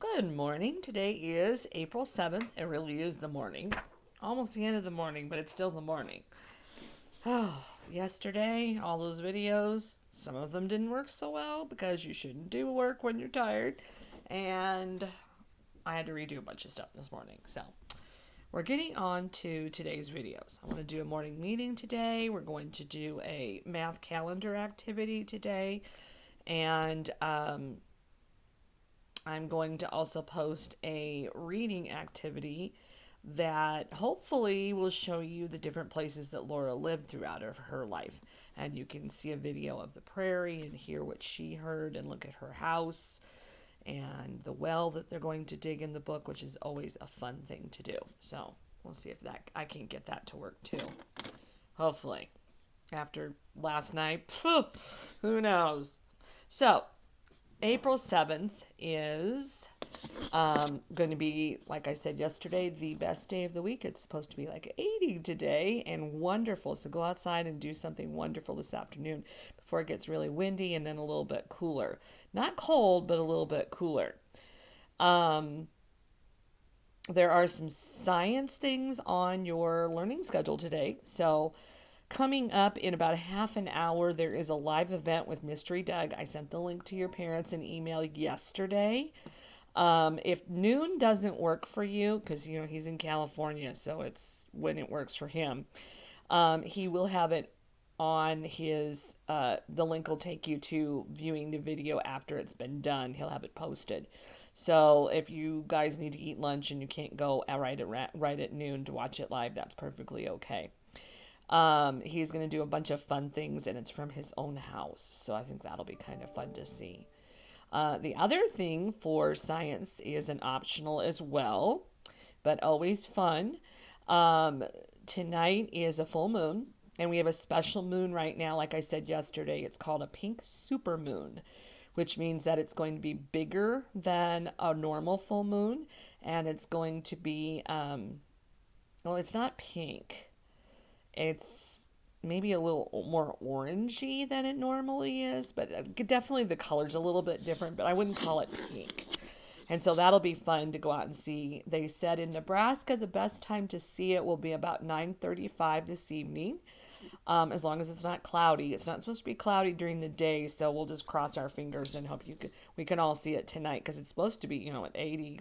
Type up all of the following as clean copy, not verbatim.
Good morning. Today is April 7th. It really is the morning. Almost the end of the morning, but it's still the morning. Oh, yesterday, all those videos, some of them didn't work so well because you shouldn't do work when you're tired. And I had to redo a bunch of stuff this morning. So we're getting on to today's videos. I want to do a morning meeting today. We're going to do a math calendar activity today. And I'm going to also post a reading activity that hopefully will show you the different places that Laura lived throughout her life. And you can see a video of the prairie and hear what she heard and look at her house and the well that they're going to dig in the book, which is always a fun thing to do. So we'll see if that I can get that to work too. Hopefully. After last night, who knows? So April 7th is going to be, like I said yesterday, the best day of the week. It's supposed to be like 80 today and wonderful. So go outside and do something wonderful this afternoon before it gets really windy and then a little bit cooler. Not cold, but a little bit cooler. There are some science things on your learning schedule today. So coming up in about a half an hour, there is a live event with Mystery Doug. I sent the link to your parents in email yesterday. If noon doesn't work for you, because he's in California, so it's when it works for him, he will have it on his. The link will take you to viewing the video after it's been done. He'll have it posted. So if you guys need to eat lunch and you can't go right at noon to watch it live, that's perfectly okay. He's going to do a bunch of fun things, and it's from his own house. So I think that'll be kind of fun to see. The other thing for science is an optional as well, but always fun. Tonight is a full moon, and we have a special moon right now. Like I said yesterday, it's called a pink supermoon, which means that it's going to be bigger than a normal full moon, and it's going to be, well, it's not pink. It's maybe a little more orangey than it normally is, but definitely the color's a little bit different, but I wouldn't call it pink. And so that'll be fun to go out and see. They said in Nebraska the best time to see it will be about 9:35 this evening, as long as it's not cloudy. It's not supposed to be cloudy during the day, so we'll just cross our fingers and hope we can all see it tonight, because it's supposed to be, at 80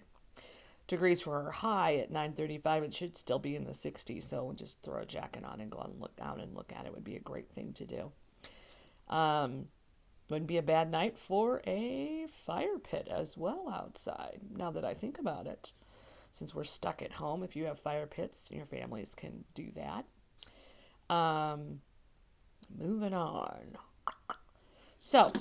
degrees for our high at 9:35. It should still be in the 60s, so we'll just throw a jacket on and go and look out and look at it. Would be a great thing to do. Wouldn't be a bad night for a fire pit as well outside, now that I think about it. Since we're stuck at home, if you have fire pits, your families can do that. Moving on. So,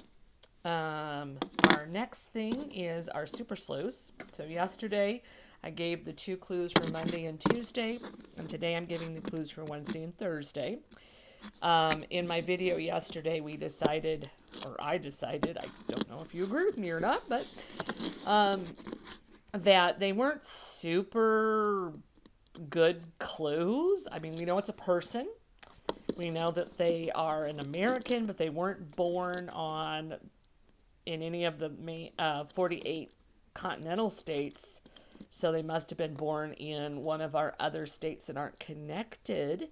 our next thing is our super sleuths. So yesterday I gave the 2 clues for Monday and Tuesday, and today I'm giving the clues for Wednesday and Thursday. In my video yesterday I decided, I don't know if you agree with me or not, but that they weren't super good clues. I mean, we know it's a person. We know that they are an American, but they weren't born in any of the 48 continental states, so they must have been born in one of our other states that aren't connected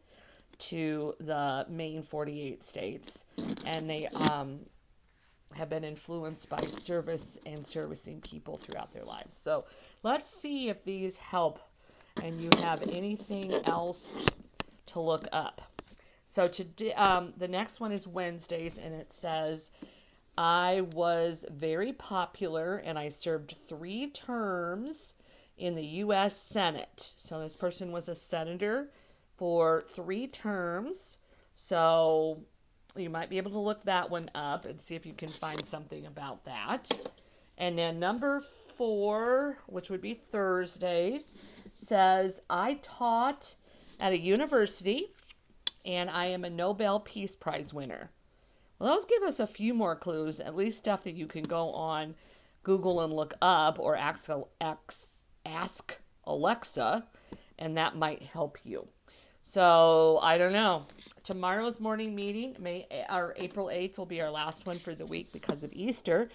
to the main 48 states, and they have been influenced by service and servicing people throughout their lives. So let's see if these help and you have anything else to look up. So today, the next one is Wednesdays, and it says, I was very popular and I served 3 terms in the U.S. Senate. So this person was a senator for 3 terms. So you might be able to look that one up and see if you can find something about that. And then number 4, which would be Thursdays, says, I taught at a university and I am a Nobel Peace Prize winner. Well, those give us a few more clues, at least stuff that you can go on Google and look up, or ask Alexa, and that might help you. So, I don't know. Tomorrow's morning meeting, April 8th, will be our last one for the week because of Easter.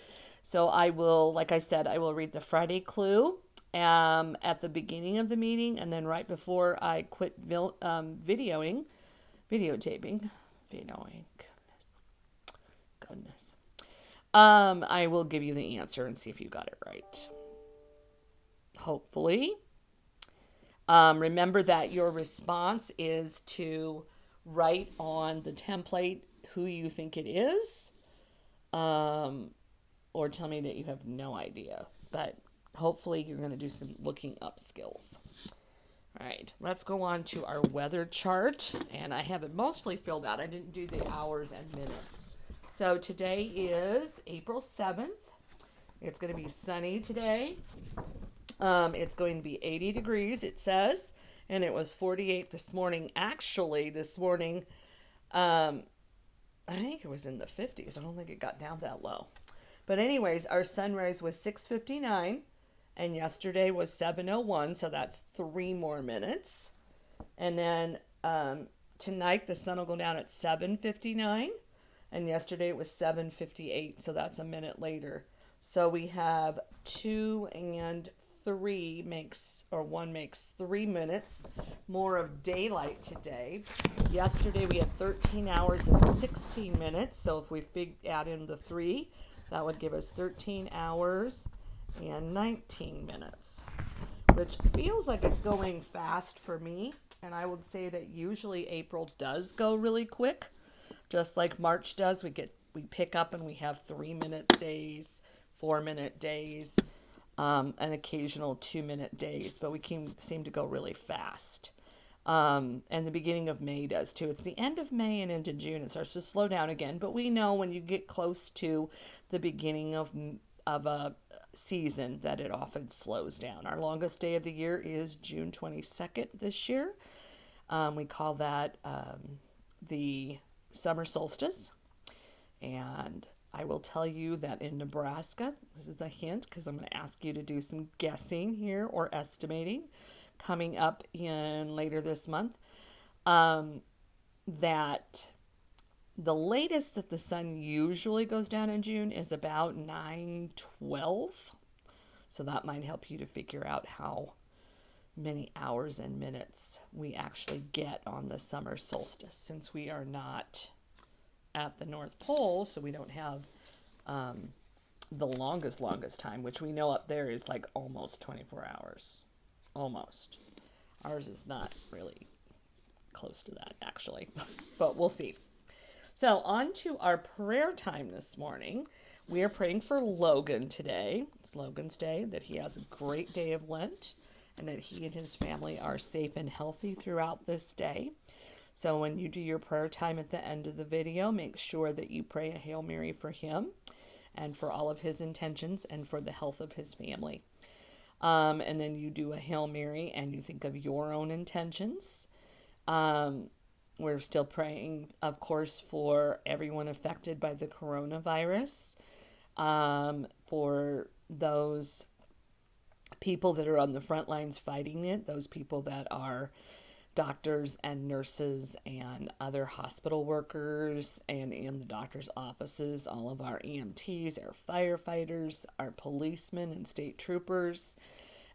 So I will, like I said, I will read the Friday clue at the beginning of the meeting, and then right before I quit videotaping, videoing, goodness. I will give you the answer and see if you got it right. Hopefully. Remember that your response is to write on the template who you think it is, or tell me that you have no idea. But hopefully you're going to do some looking up skills. All right, let's go on to our weather chart. And I have it mostly filled out. I didn't do the hours and minutes. So today is April 7th. It's going to be sunny today. It's going to be 80 degrees, it says, and it was 48 this morning. Actually, this morning, I think it was in the 50s. I don't think it got down that low. But anyways, our sunrise was 6:59, and yesterday was 7:01, so that's 3 more minutes. And then tonight the sun will go down at 7:59, and yesterday it was 7:58, so that's a minute later. So we have 2 and 3 makes, or 1 makes 3 minutes more of daylight today. Yesterday we had 13 hours and 16 minutes, so if we add in the 3, that would give us 13 hours and 19 minutes, which feels like it's going fast for me. And I would say that usually April does go really quick, just like March does. We pick up and we have 3-minute days, 4-minute days, an occasional 2-minute days, but we seem to go really fast. And the beginning of May does too. It's the end of May and into June it starts to slow down again. But we know when you get close to the beginning of a season that it often slows down. Our longest day of the year is June 22nd this year. We call that the summer solstice. And I will tell you that in Nebraska, this is a hint because I'm going to ask you to do some guessing here or estimating coming up in later this month, that the latest that the sun usually goes down in June is about 9:12. So that might help you to figure out how many hours and minutes we actually get on the summer solstice, since we are not at the North Pole, so we don't have the longest time, which we know up there is like almost 24 hours. Almost. Ours is not really close to that, actually, but we'll see. So on to our prayer time this morning. We are praying for Logan today. It's Logan's Day, that he has a great day of Lent, and that he and his family are safe and healthy throughout this day. So when you do your prayer time at the end of the video, make sure that you pray a Hail Mary for him and for all of his intentions and for the health of his family. And then you do a Hail Mary and you think of your own intentions. We're still praying, of course, for everyone affected by the coronavirus, for those people that are on the front lines fighting it, those people that are doctors and nurses and other hospital workers and in the doctor's offices, all of our EMTs, our firefighters, our policemen and state troopers,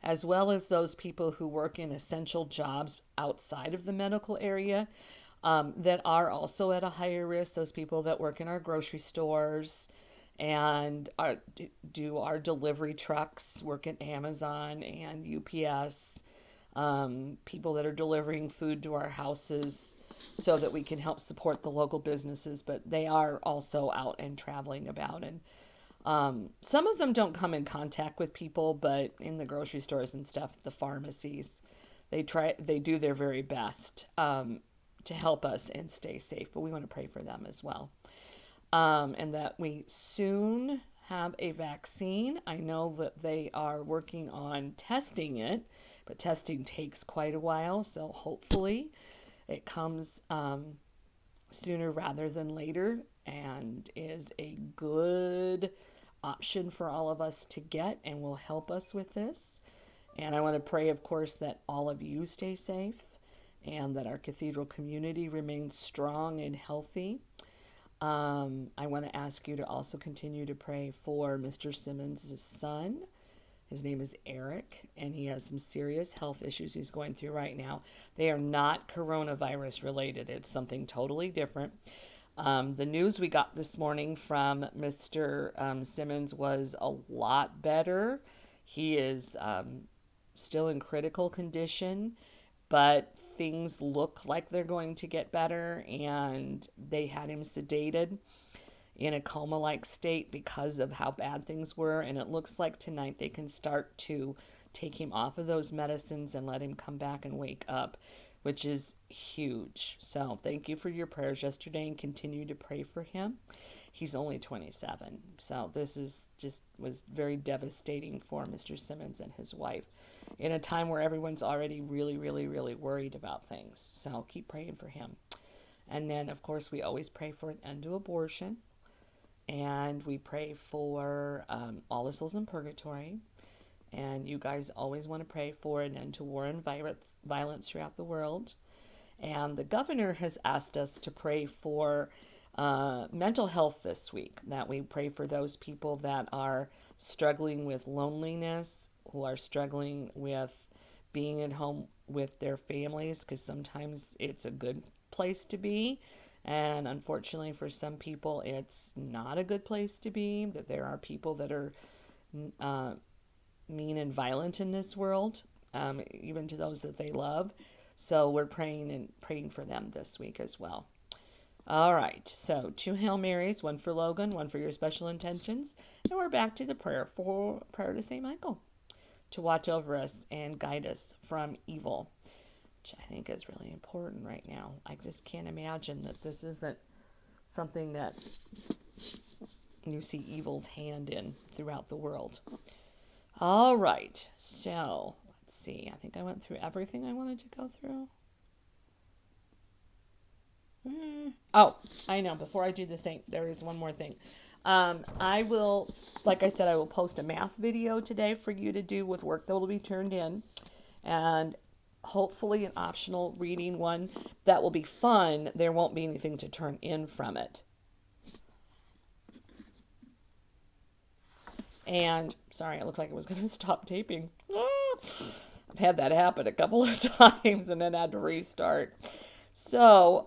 as well as those people who work in essential jobs outside of the medical area, that are also at a higher risk, those people that work in our grocery stores and do our delivery trucks, work at Amazon and UPS, people that are delivering food to our houses so that we can help support the local businesses, but they are also out and traveling about. And some of them don't come in contact with people, but in the grocery stores and stuff, the pharmacies, they do their very best to help us and stay safe, but we want to pray for them as well. And that we soon have a vaccine. I know that they are working on testing it, but testing takes quite a while, so hopefully it comes sooner rather than later and is a good option for all of us to get and will help us with this. And I want to pray, of course, that all of you stay safe and that our cathedral community remains strong and healthy. I want to ask you to also continue to pray for Mr. Simmons' son. His name is Eric, and he has some serious health issues he's going through right now. They are not coronavirus related, it's something totally different. The news we got this morning from Mr. Simmons was a lot better. He is still in critical condition, but things look like they're going to get better, and they had him sedated in a coma like state because of how bad things were. And it looks like tonight they can start to take him off of those medicines and let him come back and wake up, which is huge. So thank you for your prayers yesterday and continue to pray for him. He's only 27. So this is just was very devastating for Mr. Simmons and his wife in a time where everyone's already really, really, really worried about things. So keep praying for him. And then, of course, we always pray for an end to abortion. And we pray for all the souls in purgatory. And you guys always want to pray for an end to war and violence throughout the world. And the governor has asked us to pray for mental health this week, that we pray for those people that are struggling with loneliness, who are struggling with being at home with their families, because sometimes it's a good place to be. And unfortunately, for some people, it's not a good place to be, that there are people that are uh, mean and violent in this world, even to those that they love. So we're praying for them this week as well. All right, so 2 Hail Marys, one for Logan, one for your special intentions, and we're back to the prayer to St. Michael to watch over us and guide us from evil, which I think is really important right now. I just can't imagine that this isn't something that you see evil's hand in throughout the world. All right, so let's see. I think I went through everything I wanted to go through. Oh, I know. Before I do the same, there is one more thing. I will, like I said, I will post a math video today for you to do with work that will be turned in, and hopefully an optional reading one that will be fun. There won't be anything to turn in from it. And sorry, it looked like it was going to stop taping. I've had that happen a couple of times and then had to restart. So,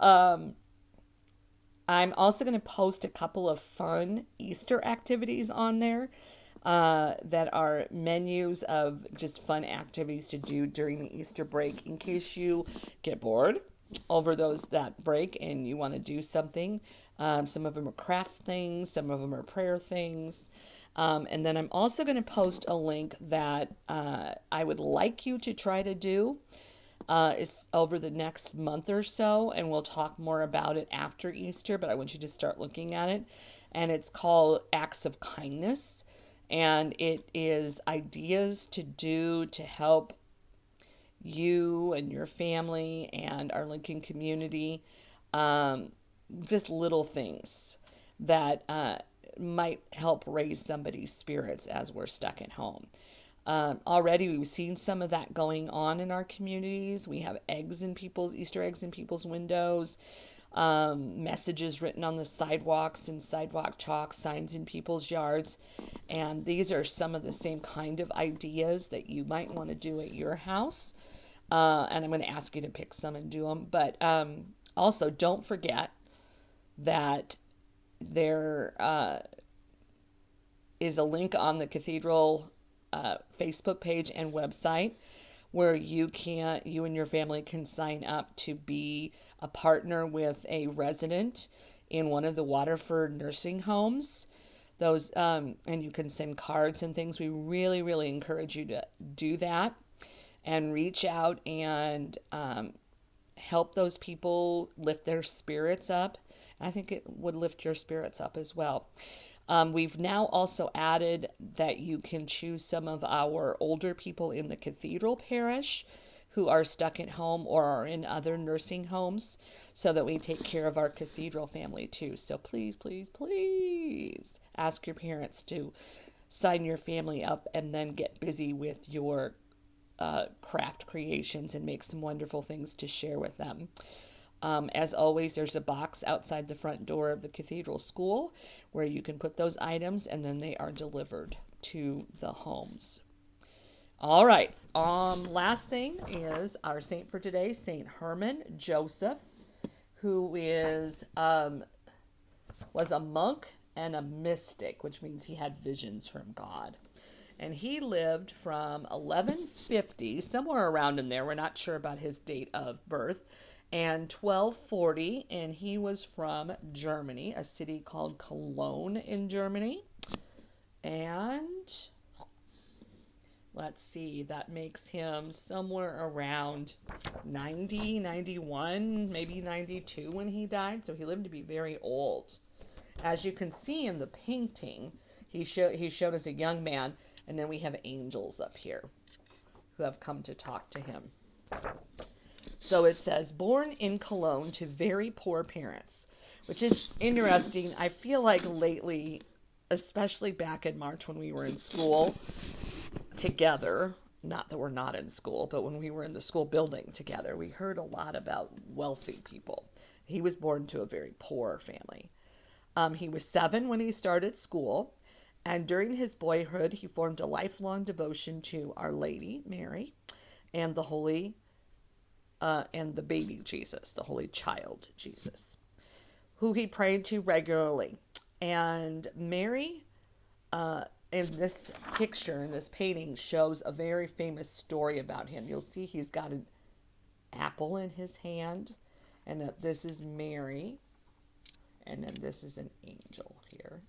I'm also going to post a couple of fun Easter activities on there that are menus of just fun activities to do during the Easter break in case you get bored over that break and you want to do something. Some of them are craft things, some of them are prayer things. And then I'm also going to post a link that I would like you to try to do. Is over the next month or so, and we'll talk more about it after Easter, but I want you to start looking at it. And it's called Acts of Kindness, and it is ideas to do to help you and your family and our Lincoln community. Just little things that might help raise somebody's spirits as we're stuck at home. Already we've seen some of that going on in our communities. We have Easter eggs in people's windows, messages written on the sidewalks and sidewalk chalk, signs in people's yards. And these are some of the same kind of ideas that you might want to do at your house. And I'm going to ask you to pick some and do them. But also, don't forget that there is a link on the Cathedral Facebook page and website where you and your family can sign up to be a partner with a resident in one of the Waterford nursing homes. Those and you can send cards and things. We really, really encourage you to do that and reach out and help those people lift their spirits up. I think it would lift your spirits up as well. We've now also added that you can choose some of our older people in the Cathedral Parish who are stuck at home or are in other nursing homes so that we take care of our Cathedral family too. So please, please, please ask your parents to sign your family up and then get busy with your craft creations and make some wonderful things to share with them. As always, there's a box outside the front door of the cathedral school where you can put those items and then they are delivered to the homes. All right. Last thing is our saint for today, Saint Herman Joseph, who was a monk and a mystic, which means he had visions from God. And he lived from 1150, somewhere around in there. We're not sure about his date of birth, and 1240. And he was from Germany, a city called Cologne in Germany. And let's see, that makes him somewhere around 90, 91, maybe 92 when he died. So he lived to be very old. As you can see in the painting, he showed as a young man, and then we have angels up here who have come to talk to him. So it says, born in Cologne to very poor parents, which is interesting. I feel like lately, especially back in March when we were in school together, not that we're not in school, but when we were in the school building together, we heard a lot about wealthy people. He was born to a very poor family. He was 7 when he started school, and during his boyhood, he formed a lifelong devotion to Our Lady, Mary, and the Holy, and the baby Jesus, the Holy Child Jesus, who he prayed to regularly. And Mary, in this picture, in this painting, shows a very famous story about him. You'll see he's got an apple in his hand, and that this is Mary. And then this is an angel here.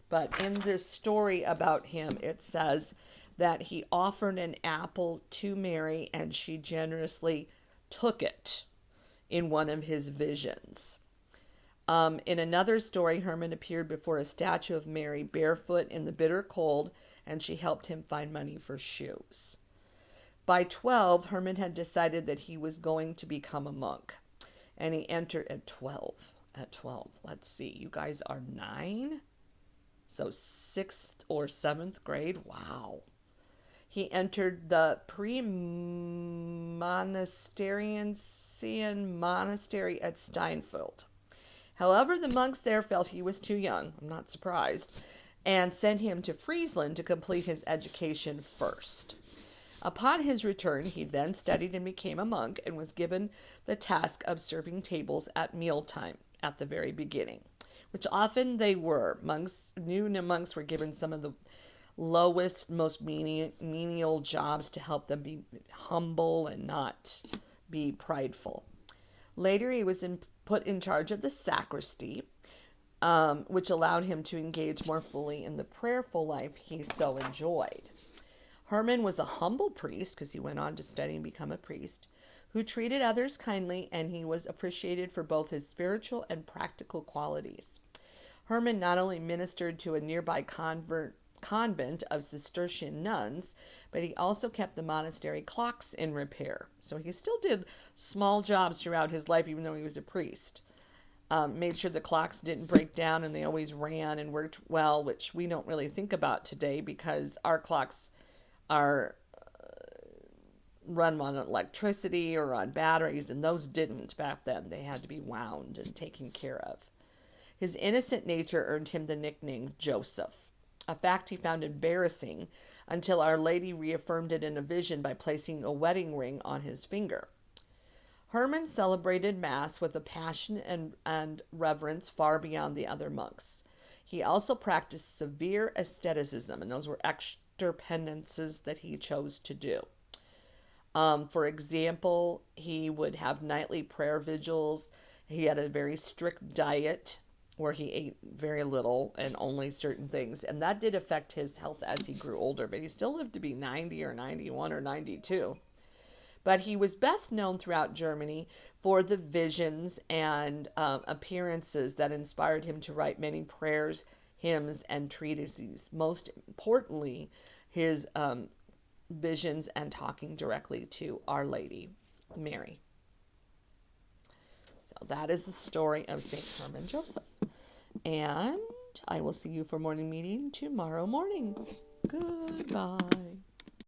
But in this story about him, it says that he offered an apple to Mary and she generously took it in one of his visions. In another story, Herman appeared before a statue of Mary barefoot in the bitter cold, and she helped him find money for shoes. By 12, Herman had decided that he was going to become a monk, and he entered at 12. Let's see, you guys are 9, so 6th or 7th grade. Wow. He entered the pre-monasterian monastery at Steinfeld. However, the monks there felt he was too young, I'm not surprised, and sent him to Friesland to complete his education first. Upon his return, he then studied and became a monk and was given the task of serving tables at mealtime at the very beginning, which often they were. New monks were given some of the lowest, most menial jobs to help them be humble and not be prideful. Later, he was put in charge of the sacristy, which allowed him to engage more fully in the prayerful life he so enjoyed. Herman was a humble priest, because he went on to study and become a priest, who treated others kindly, and he was appreciated for both his spiritual and practical qualities. Herman not only ministered to a nearby convent of Cistercian nuns, but he also kept the monastery clocks in repair. So he still did small jobs throughout his life, even though he was a priest. Made sure the clocks didn't break down and they always ran and worked well, which we don't really think about today because our clocks are run on electricity or on batteries, and those didn't back then. They had to be wound and taken care of. His innocent nature earned him the nickname Joseph, a fact he found embarrassing until Our Lady reaffirmed it in a vision by placing a wedding ring on his finger. Herman celebrated Mass with a passion and reverence far beyond the other monks. He also practiced severe asceticism, and those were extra penances that he chose to do. For example, he would have nightly prayer vigils. He had a very strict diet where he ate very little and only certain things. And that did affect his health as he grew older, but he still lived to be 90 or 91 or 92. But he was best known throughout Germany for the visions and appearances that inspired him to write many prayers, hymns, and treatises. Most importantly, his visions and talking directly to Our Lady, Mary. So that is the story of St. Herman Joseph. And I will see you for morning meeting tomorrow morning. Goodbye.